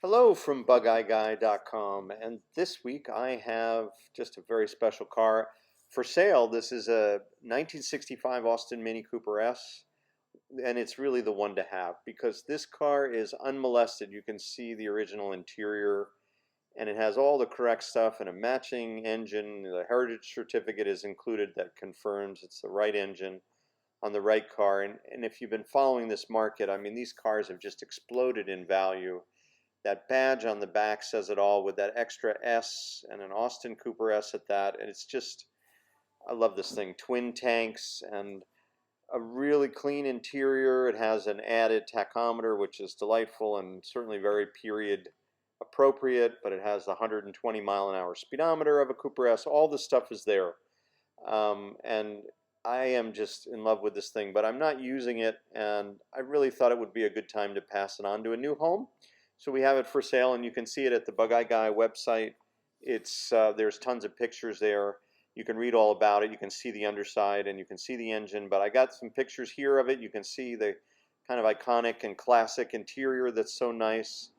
Hello from BugEyeGuy.com, and this week I have just a very special car for sale. This is a 1965 Austin Mini Cooper S, and it's really the one to have because this car is unmolested. You can see the original interior, and it has all the correct stuff and a matching engine. The heritage certificate is included that confirms it's the right engine on the right car. And if you've been following this market, I mean, these cars have just exploded in value. That badge on the back says it all with that extra S and an Austin Cooper S at that. And it's just, I love this thing. Twin tanks and a really clean interior. It has an added tachometer, which is delightful and certainly very period appropriate, but it has the 120 mile an hour speedometer of a Cooper S. All the stuff is there. And I am just in love with this thing, but I'm not using it, and I really thought it would be a good time to pass it on to a new home. So we have it for sale, and you can see it at the Bug Eye Guy website. There's tons of pictures there. You can read all about it. You can see the underside, and you can see the engine. But I got some pictures here of it. You can see the kind of iconic and classic interior that's so nice.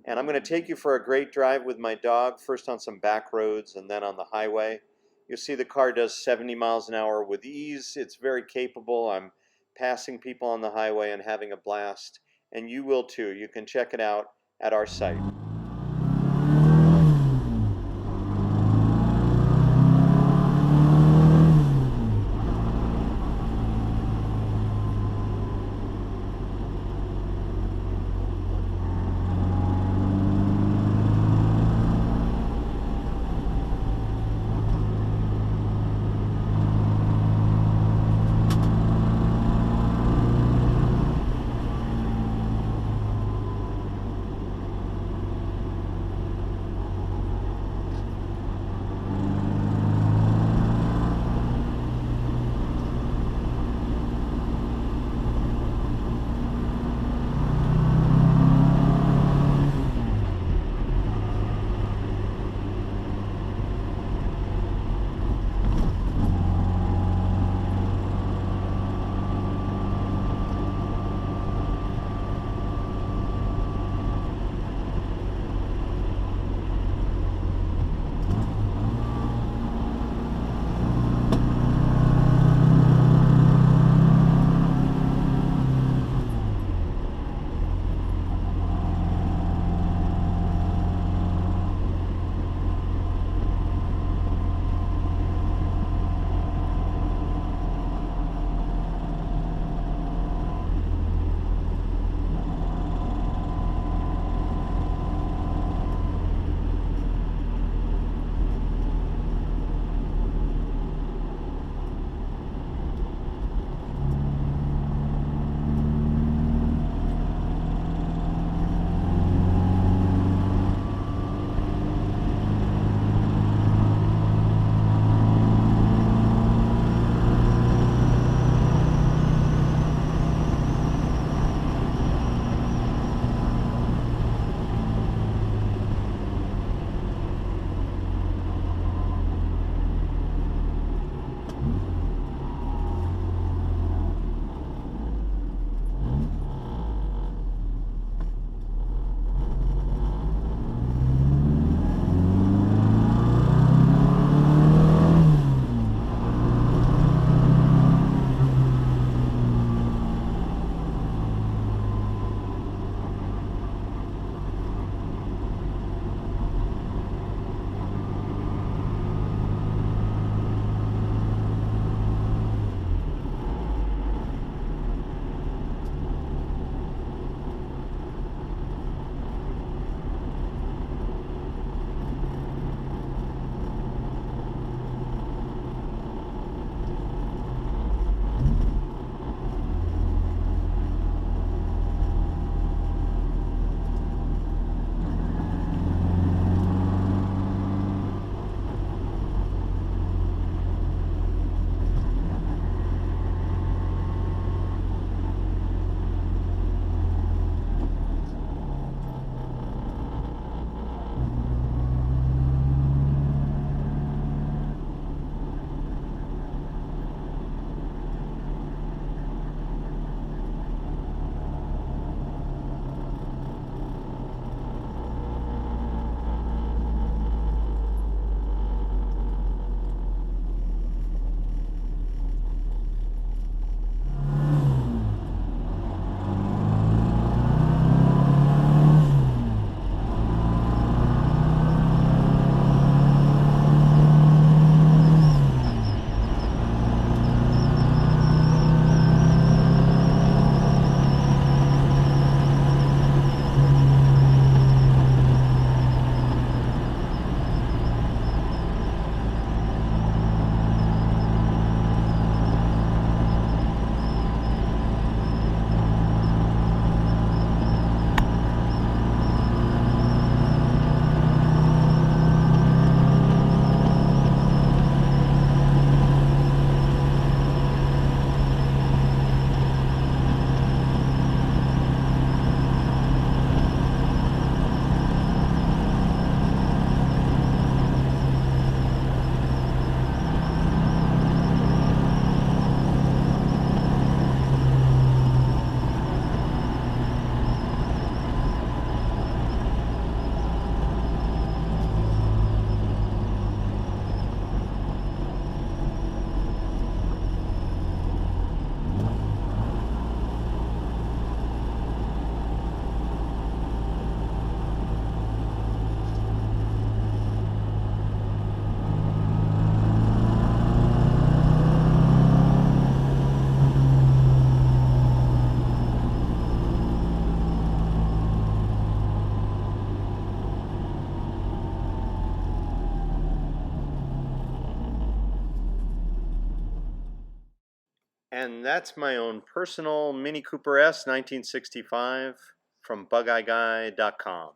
And I'm going to take you for a great drive with my dog, first on some back roads and then on the highway. You'll see the car does 70 miles an hour with ease. It's very capable. I'm passing people on the highway and having a blast. And you will too. You can check it out at our site. And that's my own personal Mini Cooper S 1965 from BugEyeGuy.com.